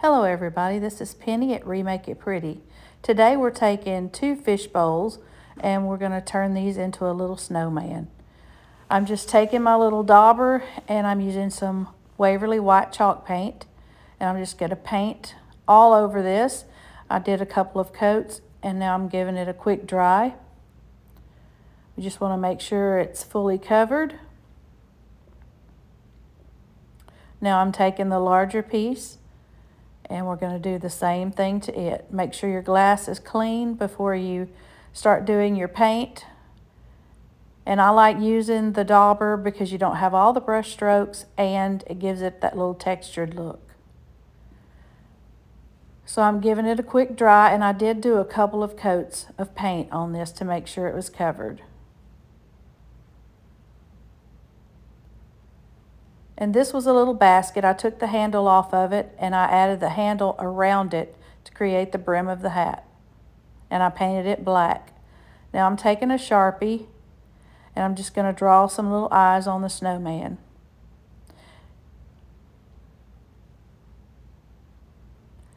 Hello everybody, this is Penny at Remake It Pretty. Today we're taking 2 fish bowls and we're going to turn these into a little snowman. I'm just taking my little dauber and I'm using some Waverly white chalk paint, and I'm just going to paint all over this. I did a couple of coats and now I'm giving it a quick dry. We just want to make sure it's fully covered. Now I'm taking the larger piece and we're going to do the same thing to it. Make sure your glass is clean before you start doing your paint. And I like using the dauber because you don't have all the brush strokes and it gives it that little textured look. So I'm giving it a quick dry, and I did do a couple of coats of paint on this to make sure it was covered. And this was a little basket. I took the handle off of it and I added the handle around it to create the brim of the hat. And I painted it black. Now I'm taking a Sharpie and I'm just going to draw some little eyes on the snowman.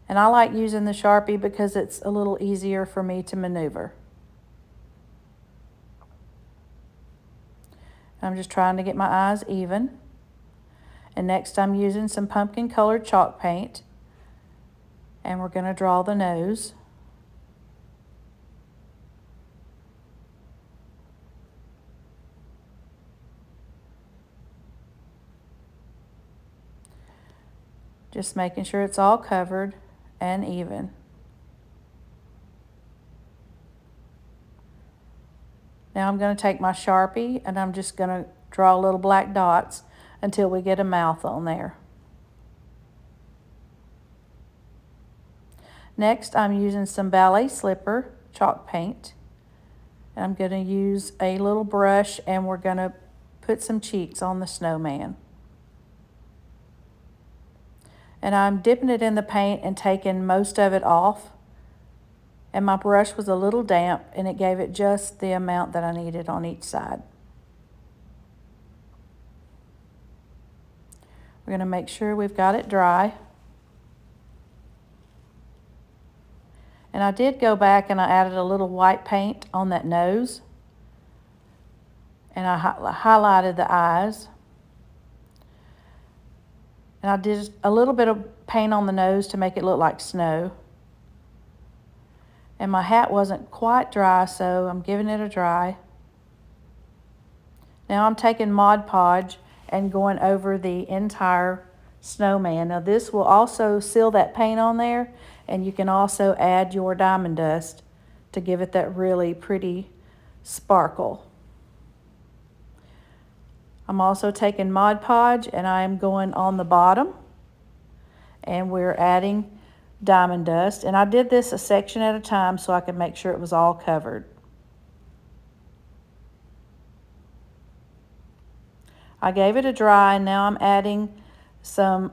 And I like using the Sharpie because it's a little easier for me to maneuver. I'm just trying to get my eyes even. And next I'm using some pumpkin colored chalk paint, and we're going to draw the nose. Just making sure it's all covered and even. Now I'm going to take my Sharpie and I'm just going to draw little black dots until we get a mouth on there. Next, I'm using some ballet slipper chalk paint. And I'm going to use a little brush and we're going to put some cheeks on the snowman. And I'm dipping it in the paint and taking most of it off. And my brush was a little damp and it gave it just the amount that I needed on each side. We're going to make sure we've got it dry. And I did go back and I added a little white paint on that nose. And I highlighted the eyes. And I did a little bit of paint on the nose to make it look like snow. And my hat wasn't quite dry, so I'm giving it a dry. Now I'm taking Mod Podge and going over the entire snowman. Now this will also seal that paint on there, and you can also add your diamond dust to give it that really pretty sparkle. I'm also taking Mod Podge and I am going on the bottom, and we're adding diamond dust. And I did this a section at a time so I could make sure it was all covered. I gave it a dry, and now I'm adding some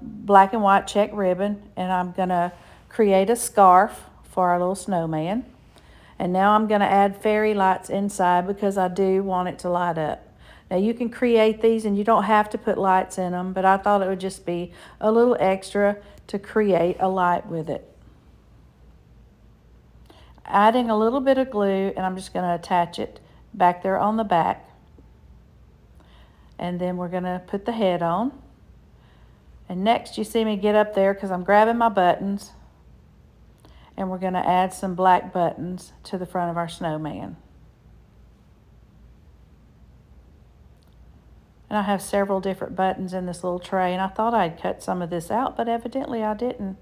black and white check ribbon, and I'm going to create a scarf for our little snowman. And now I'm going to add fairy lights inside because I do want it to light up. Now you can create these and you don't have to put lights in them, but I thought it would just be a little extra to create a light with it. Adding a little bit of glue, and I'm just going to attach it back there on the back. And then we're going to put the head on. And next you see me get up there because I'm grabbing my buttons. And we're going to add some black buttons to the front of our snowman. And I have several different buttons in this little tray, and I thought I'd cut some of this out, but evidently I didn't.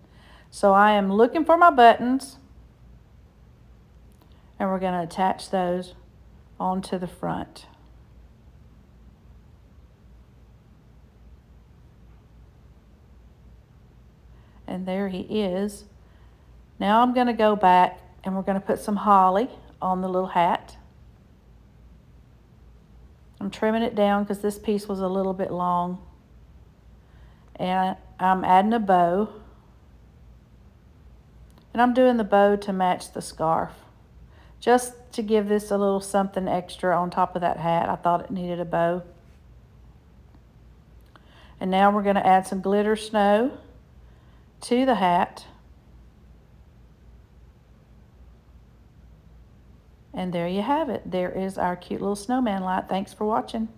So I am looking for my buttons, and we're going to attach those onto the front. And there he is. Now I'm going to go back and we're going to put some holly on the little hat. I'm trimming it down because this piece was a little bit long. And I'm adding a bow. And I'm doing the bow to match the scarf, just to give this a little something extra on top of that hat. I thought it needed a bow. And now we're going to add some glitter snow to the hat. And there you have it. There is our cute little snowman light. Thanks for watching.